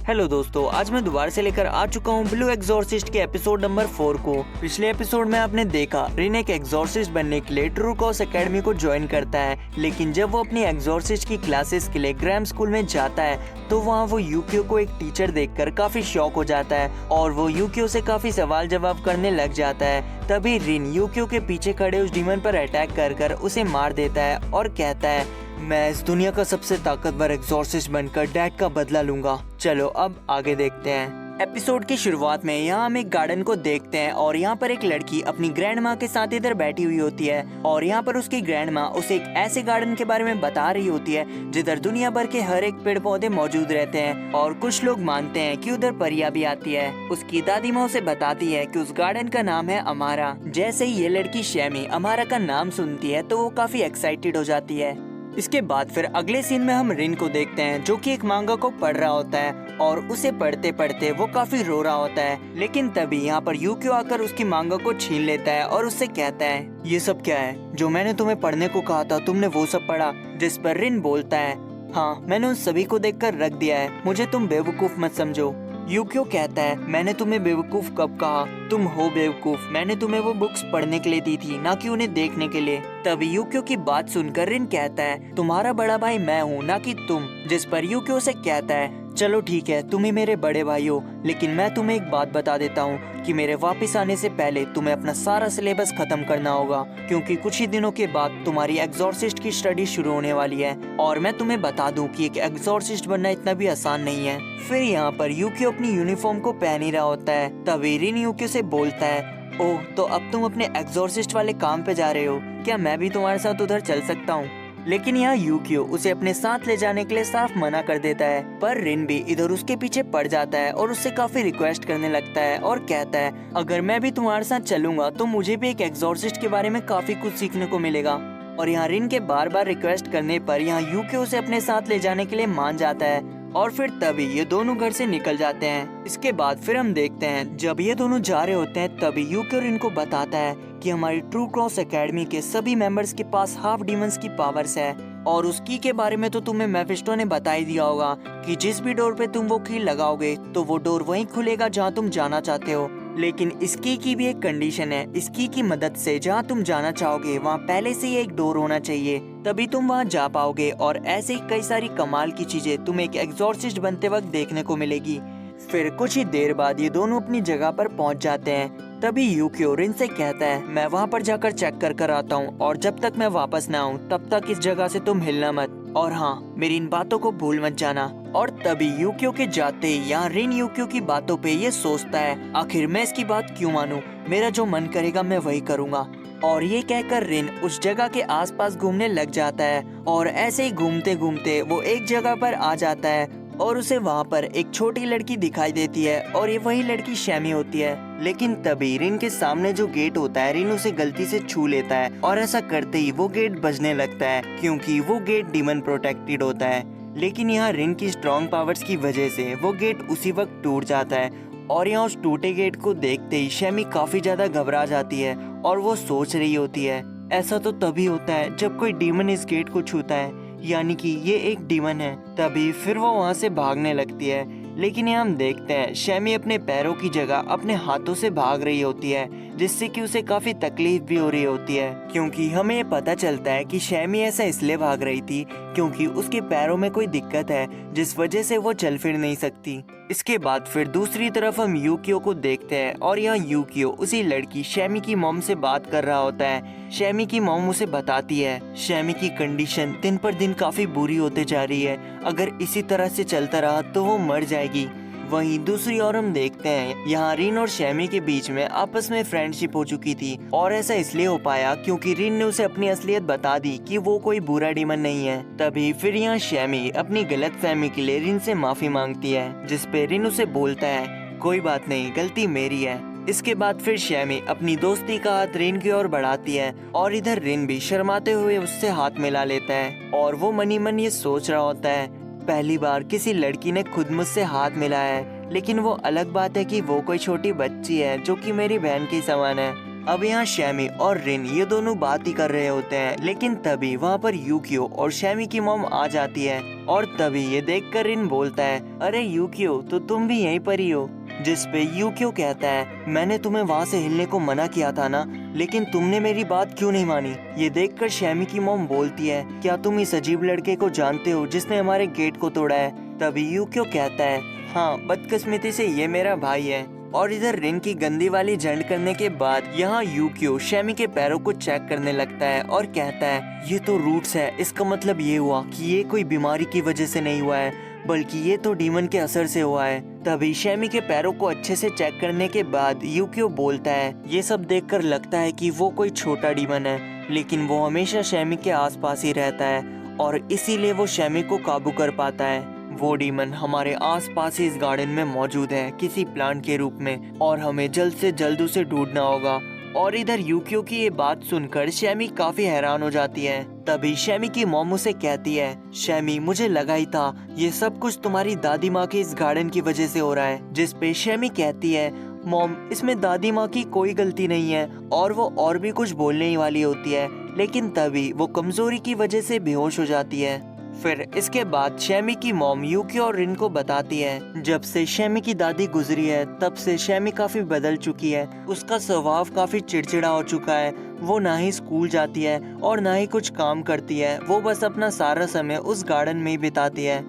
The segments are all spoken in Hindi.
हेलो दोस्तों, आज मैं दोबारा से लेकर आ चुका हूँ ब्लू एग्जॉर्सिस्ट के एपिसोड नंबर 4 को। पिछले एपिसोड में आपने देखा रिन एक एग्जॉर्सिस्ट बनने के लिए ट्रू क्रॉस एकेडमी को ज्वाइन करता है, लेकिन जब वो अपनी एग्जॉर्सिस्ट की क्लासेस के लिए ग्रैम स्कूल में जाता है तो वहाँ वो यूकियो को एक टीचर देखकर काफी शॉक हो जाता है और वो यूकियो से काफी सवाल जवाब करने लग जाता है। तभी रिन यूकियो के पीछे खड़े उस डीमन पर अटैक कर उसे मार देता है और कहता है, मैं इस दुनिया का सबसे ताकतवर एग्जॉर्सिस्ट बनकर डैड का बदला लूंगा। चलो अब आगे देखते हैं। एपिसोड की शुरुआत में यहाँ हम एक गार्डन को देखते हैं और यहाँ पर एक लड़की अपनी ग्रैंड माँ के साथ इधर बैठी हुई होती है और यहाँ पर उसकी ग्रैंड माँ उसे एक ऐसे गार्डन के बारे में बता रही होती है जिधर दुनिया भर के हर एक पेड़ पौधे मौजूद रहते हैं और कुछ लोग मानते हैं कि उधर परियां भी आती है। उसकी दादी माँ उसे बताती है कि उस गार्डन का नाम है अमारा। जैसे ही ये लड़की शैमी अमारा का नाम सुनती है तो वो काफी एक्साइटेड हो जाती है। इसके बाद फिर अगले सीन में हम रिन को देखते हैं जो कि एक मांगा को पढ़ रहा होता है और उसे पढ़ते पढ़ते वो काफी रो रहा होता है। लेकिन तभी यहाँ पर यूकियो आकर उसकी मांगा को छीन लेता है और उससे कहता है, ये सब क्या है? जो मैंने तुम्हें पढ़ने को कहा था तुमने वो सब पढ़ा? जिस पर रिन बोलता है, हाँ मैंने उन सभी को देखकर रख दिया है, मुझे तुम बेवकूफ मत समझो। यूकियो कहता है, मैंने तुम्हें बेवकूफ कब कहा? तुम हो बेवकूफ, मैंने तुम्हें वो बुक्स पढ़ने के लिए दी थी, ना कि उन्हें देखने के लिए। तभी यूकियो की बात सुनकर रिन कहता है, तुम्हारा बड़ा भाई मैं हूँ ना कि तुम। जिस पर यूकियो से कहता है, चलो ठीक है तुम ही मेरे बड़े भाई हो, लेकिन मैं तुम्हें एक बात बता देता हूँ कि मेरे वापस आने से पहले तुम्हें अपना सारा सिलेबस खत्म करना होगा, क्योंकि कुछ ही दिनों के बाद तुम्हारी एग्जॉर्सिस्ट की स्टडी शुरू होने वाली है। और मैं तुम्हें बता दूं कि एक एग्जॉर्सिस्ट बनना इतना भी आसान नहीं है। फिर यहाँ पर यूकियो अपनी यूनिफॉर्म को पहन ही रहा होता है। तभी रिन यूकियो से बोलता है, ओह तो अब तुम अपने एग्जॉर्सिस्ट वाले काम पे जा रहे हो, क्या मैं भी तुम्हारे साथ उधर चल सकता हूँ? लेकिन यहाँ यूकियो उसे अपने साथ ले जाने के लिए साफ मना कर देता है, पर रिन भी इधर उसके पीछे पड़ जाता है और उससे काफी रिक्वेस्ट करने लगता है और कहता है, अगर मैं भी तुम्हारे साथ चलूंगा तो मुझे भी एक एग्जॉर्सिस्ट के बारे में काफी कुछ सीखने को मिलेगा। और यहाँ रिन के बार बार रिक्वेस्ट करने पर यहाँ यूकियो उसे अपने साथ ले जाने के लिए मान जाता है और फिर तभी ये दोनों घर से निकल जाते हैं। इसके बाद फिर हम देखते हैं जब ये दोनों जा रहे होते हैं तभी यूकियो रिन को बताता है कि हमारी ट्रू क्रॉस एकेडमी के सभी मेंबर्स के पास हाफ डीमंस की पावर्स है और उस की के बारे में तो तुम्हें मेफिस्टो ने बता ही दिया होगा कि जिस भी डोर पे तुम वो की लगाओगे तो वो डोर वहीं खुलेगा जहाँ तुम जाना चाहते हो। लेकिन इस की भी एक कंडीशन है, इस की मदद से जहाँ तुम जाना चाहोगे वहाँ पहले से ही एक डोर होना चाहिए, तभी तुम वहाँ जा पाओगे। और ऐसे ही कई सारी कमाल की चीजें तुम्हें एक एग्जॉर्सिस्ट बनते वक्त देखने को मिलेगी। फिर कुछ ही देर बाद ये दोनों अपनी जगह पर पहुँच जाते हैं। तभी यूकियो रिन से कहता है, मैं वहाँ पर जाकर चेक कर आता हूँ और जब तक मैं वापस ना आऊँ तब तक इस जगह से तुम हिलना मत, और हाँ मेरी इन बातों को भूल मत जाना। और तभी यूकियो के जाते ही यहाँ रिन यूकियो की बातों पे ये सोचता है, आखिर मैं इसकी बात क्यों मानूं, मेरा जो मन करेगा मैं वही करूँगा। और ये कहकर रिन उस जगह के आसपास घूमने लग जाता है और ऐसे ही घूमते घूमते वो एक जगह पर आ जाता है और उसे वहाँ पर एक छोटी लड़की दिखाई देती है और ये वही लड़की शैमी होती है। लेकिन तभी रिन के सामने जो गेट होता है रिन उसे गलती से छू लेता है और ऐसा करते ही वो गेट बजने लगता है क्योंकि वो गेट डीमन प्रोटेक्टेड होता है। लेकिन यहाँ रिन की स्ट्रॉन्ग पावर्स की वजह से वो गेट उसी वक्त टूट जाता है और यहाँ उस टूटे गेट को देखते ही शैमी काफी ज्यादा घबरा जाती है और वो सोच रही होती है, ऐसा तो तभी होता है जब कोई डीमन इस गेट को छूता है, यानी कि ये एक डीमन है। तभी फिर वो वहाँ से भागने लगती है। लेकिन यहाँ हम देखते हैं शैमी अपने पैरों की जगह अपने हाथों से भाग रही होती है, जिससे कि उसे काफी तकलीफ भी हो रही होती है, क्योंकि हमें ये पता चलता है कि शैमी ऐसा इसलिए भाग रही थी क्योंकि उसके पैरों में कोई दिक्कत है जिस वजह से वो चल फिर नहीं सकती। इसके बाद फिर दूसरी तरफ हम यूकियो को देखते हैं और यहाँ यूकियो उसी लड़की शैमी की मॉम से बात कर रहा होता है। शैमी की मॉम उसे बताती है, शैमी की कंडीशन दिन पर दिन काफी बुरी होते जा रही है, अगर इसी तरह से चलता रहा तो वो मर जाएगी। वहीं दूसरी ओर हम देखते हैं यहाँ रिन और शैमी के बीच में आपस में फ्रेंडशिप हो चुकी थी और ऐसा इसलिए हो पाया क्योंकि रिन ने उसे अपनी असलियत बता दी कि वो कोई बुरा डीमन नहीं है। तभी फिर यहाँ शैमी अपनी गलतफहमी के लिए रिन से माफी मांगती है, जिस पे रिन उसे बोलता है, कोई बात नहीं, गलती मेरी है। इसके बाद फिर शैमी अपनी दोस्ती का हाथ रिन की ओर बढ़ाती है और इधर रिन भी शर्माते हुए उससे हाथ मिला लेता है और वो मनी मन ये सोच रहा होता है, पहली बार किसी लड़की ने खुद मुझसे हाथ मिलाया है, लेकिन वो अलग बात है कि वो कोई छोटी बच्ची है जो कि मेरी बहन के समान है। अब यहाँ शैमी और रिन ये दोनों बात ही कर रहे होते हैं, लेकिन तभी वहाँ पर यूकियो और शैमी की मॉम आ जाती है और तभी ये देखकर रिन बोलता है, अरे यूकियो, तो तुम भी यहीं पर ही हो। जिस पे यूकियो कहता है, मैंने तुम्हें वहाँ से हिलने को मना किया था ना, लेकिन तुमने मेरी बात क्यों नहीं मानी। ये देखकर शैमी की मॉम बोलती है, क्या तुम इस अजीब लड़के को जानते हो जिसने हमारे गेट को तोड़ा है। तभी यूकियो कहता है, हाँ, बदकिस्मती से ये मेरा भाई है। और इधर रिन की गंदी वाली जंड करने के बाद यहाँ यूकियो शैमी के पैरों को चेक करने लगता है और कहता है, ये तो रूट्स है, इसका मतलब ये हुआ कि ये कोई बीमारी की वजह से नहीं हुआ है, बल्कि ये तो डीमन के असर से हुआ है। तभी शैमी के पैरों को अच्छे से चेक करने के बाद यूकियो बोलता है, ये सब देखकर लगता है कि वो कोई छोटा डीमन है, लेकिन वो हमेशा शैमी के आसपास ही रहता है और इसीलिए वो शैमी को काबू कर पाता है। वो डीमन हमारे आसपास ही इस गार्डन में मौजूद है किसी प्लांट के रूप में, और हमें जल्द से जल्द उसे ढूंढना होगा। और इधर यूकियो की ये बात सुनकर शैमी काफी हैरान हो जाती है। तभी शैमी की मॉम उसे कहती है, शैमी, मुझे लगा ही था ये सब कुछ तुम्हारी दादी माँ के इस गार्डन की वजह से हो रहा है। जिस पे शैमी कहती है, मॉम, इसमें दादी माँ की कोई गलती नहीं है। और वो और भी कुछ बोलने ही वाली होती है, लेकिन तभी वो कमजोरी की वजह से बेहोश हो जाती है। फिर इसके बाद शैमी की मॉम यूकियो और रिन को बताती है, जब से शैमी की दादी गुजरी है तब से शैमी काफी बदल चुकी है। उसका स्वभाव काफी चिड़चिड़ा हो चुका है। वो ना ही स्कूल जाती है और ना ही कुछ काम करती है। वो बस अपना सारा समय उस गार्डन में ही बिताती है।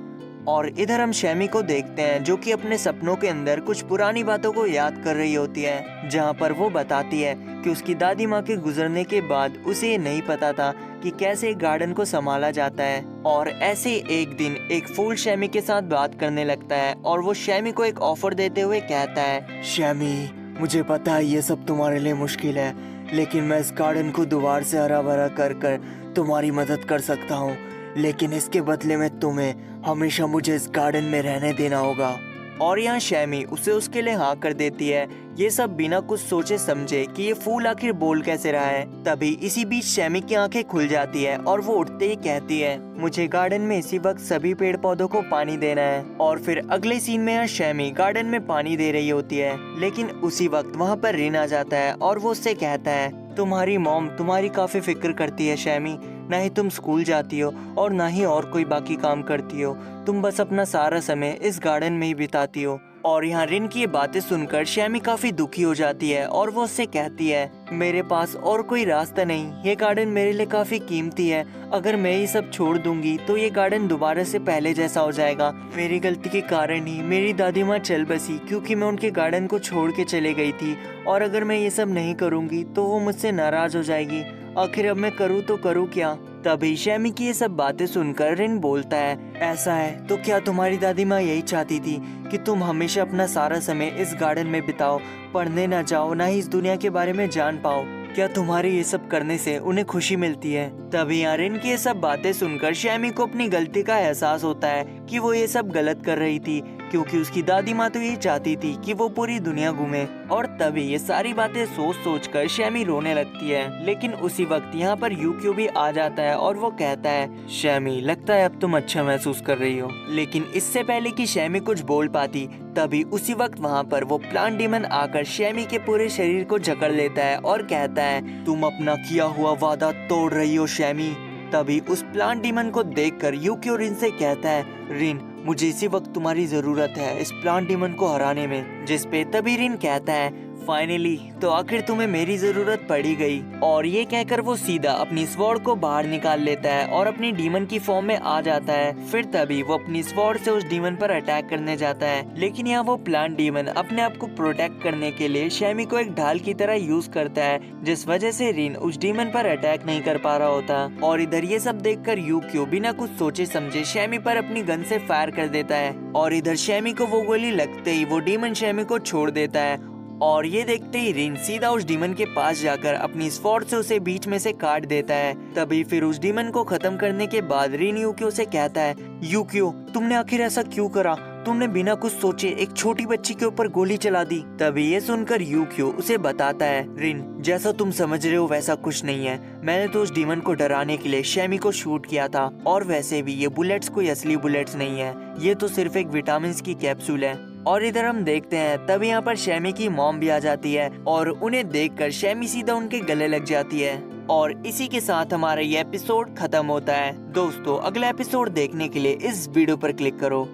और इधर हम शैमी को देखते हैं जो कि अपने सपनों के अंदर कुछ पुरानी बातों को याद कर रही होती है, जहाँ पर वो बताती है कि उसकी दादी माँ के गुजरने के बाद उसे ये नहीं पता था कि कैसे गार्डन को संभाला जाता है। और ऐसे एक दिन एक फूल शैमी के साथ बात करने लगता है और वो शैमी को एक ऑफर देते हुए कहता है, शैमी, मुझे पता है ये सब तुम्हारे लिए मुश्किल है, लेकिन मैं इस गार्डन को दोबारा से हरा भरा कर तुम्हारी मदद कर सकता हूँ, लेकिन इसके बदले में तुम्हें हमेशा मुझे इस गार्डन में रहने देना होगा। और यहाँ शैमी उसे उसके लिए हाँ कर देती है, ये सब बिना कुछ सोचे समझे कि ये फूल आखिर बोल कैसे रहा है। तभी इसी बीच शैमी की आंखें खुल जाती है और वो उठते ही कहती है, मुझे गार्डन में इसी वक्त सभी पेड़ पौधों को पानी देना है। और फिर अगले सीन में यहाँ शैमी गार्डन में पानी दे रही होती है, लेकिन उसी वक्त वहाँ पर रिन आ जाता है और वो उससे कहता है, तुम्हारी मॉम तुम्हारी काफी फिक्र करती है शैमी, ना ही तुम स्कूल जाती हो और ना ही और कोई बाकी काम करती हो, तुम बस अपना सारा समय इस गार्डन में ही बिताती हो। और यहाँ रिन की ये बातें सुनकर शैमी काफी दुखी हो जाती है और वो उससे कहती है, मेरे पास और कोई रास्ता नहीं, ये गार्डन मेरे लिए काफी कीमती है, अगर मैं ये सब छोड़ दूंगी तो ये गार्डन दोबारा से पहले जैसा हो जाएगा। मेरी गलती के कारण ही मेरी दादी माँ चल बसी, क्योंकि मैं उनके गार्डन को छोड़ के चले गई थी, और अगर मैं ये सब नहीं करूंगी तो वो मुझसे नाराज हो जाएगी। आखिर अब मैं करूँ तो करूँ क्या। तभी शैमी की ये सब बातें सुनकर रिन बोलता है, ऐसा है तो क्या तुम्हारी दादी माँ यही चाहती थी कि तुम हमेशा अपना सारा समय इस गार्डन में बिताओ, पढ़ने ना जाओ, ना ही इस दुनिया के बारे में जान पाओ। क्या तुम्हारे ये सब करने से उन्हें खुशी मिलती है। तभी यहाँ रिन की ये सब बातें सुनकर शैमी को अपनी गलती का एहसास होता है कि वो ये सब गलत कर रही थी, क्योंकि उसकी दादी माँ तो यही चाहती थी कि वो पूरी दुनिया घूमे। और तभी ये सारी बातें सोच सोच कर शैमी रोने लगती है। लेकिन उसी वक्त यहाँ पर यूकियो भी आ जाता है और वो कहता है, शैमी, लगता है अब तुम अच्छा महसूस कर रही हो। लेकिन इससे पहले कि शैमी कुछ बोल पाती, तभी उसी वक्त वहाँ पर वो प्लांट डीमन आकर शैमी के पूरे शरीर को जकड़ लेता है और कहता है, तुम अपना किया हुआ वादा तोड़ रही हो शैमी। तभी उस प्लांट डीमन को देखकर यूकियो रिन से कहता है, रिन, मुझे इसी वक्त तुम्हारी जरूरत है इस प्लांट डीमन को हराने में। जिस पे तभी रिन कहता है, फाइनली तो आखिर तुम्हें मेरी जरूरत पड़ी गई। और ये कहकर वो सीधा अपनी स्वॉर्ड को बाहर निकाल लेता है और अपनी डीमन की फॉर्म में आ जाता है। फिर तभी वो अपनी स्वॉर्ड से उस डीमन पर अटैक करने जाता है, लेकिन यहाँ वो प्लांट डीमन अपने आप को प्रोटेक्ट करने के लिए शैमी को एक ढाल की तरह यूज करता है, जिस वजह से रिन उस डीमन पर अटैक नहीं कर पा रहा होता। और इधर ये सब देखकर यूकियो बिना कुछ सोचे समझे शैमी पर अपनी गन से फायर कर देता है, और इधर शैमी को वो गोली लगते ही वो डीमन शैमी को छोड़ देता है। और ये देखते ही रिन सीधा उस डीमन के पास जाकर अपनी स्वॉर्ड से उसे बीच में से काट देता है। तभी फिर उस डीमन को खत्म करने के बाद रिन यूकियो से कहता है, यूकियो, तुमने आखिर ऐसा क्यों करा? तुमने बिना कुछ सोचे एक छोटी बच्ची के ऊपर गोली चला दी। तभी ये सुनकर यूकियो उसे बताता है, रिन, जैसा तुम समझ रहे हो वैसा कुछ नहीं है। मैंने तो उस डीमन को डराने के लिए शैमी को शूट किया था, और वैसे भी ये बुलेट्स कोई असली बुलेट्स नहीं है, ये तो सिर्फ एक विटामिन की कैप्सूल है। और इधर हम देखते हैं तब यहाँ पर शैमी की मॉम भी आ जाती है और उन्हें देखकर शैमी सीधा उनके गले लग जाती है। और इसी के साथ हमारा ये एपिसोड खत्म होता है। दोस्तों अगला एपिसोड देखने के लिए इस वीडियो पर क्लिक करो।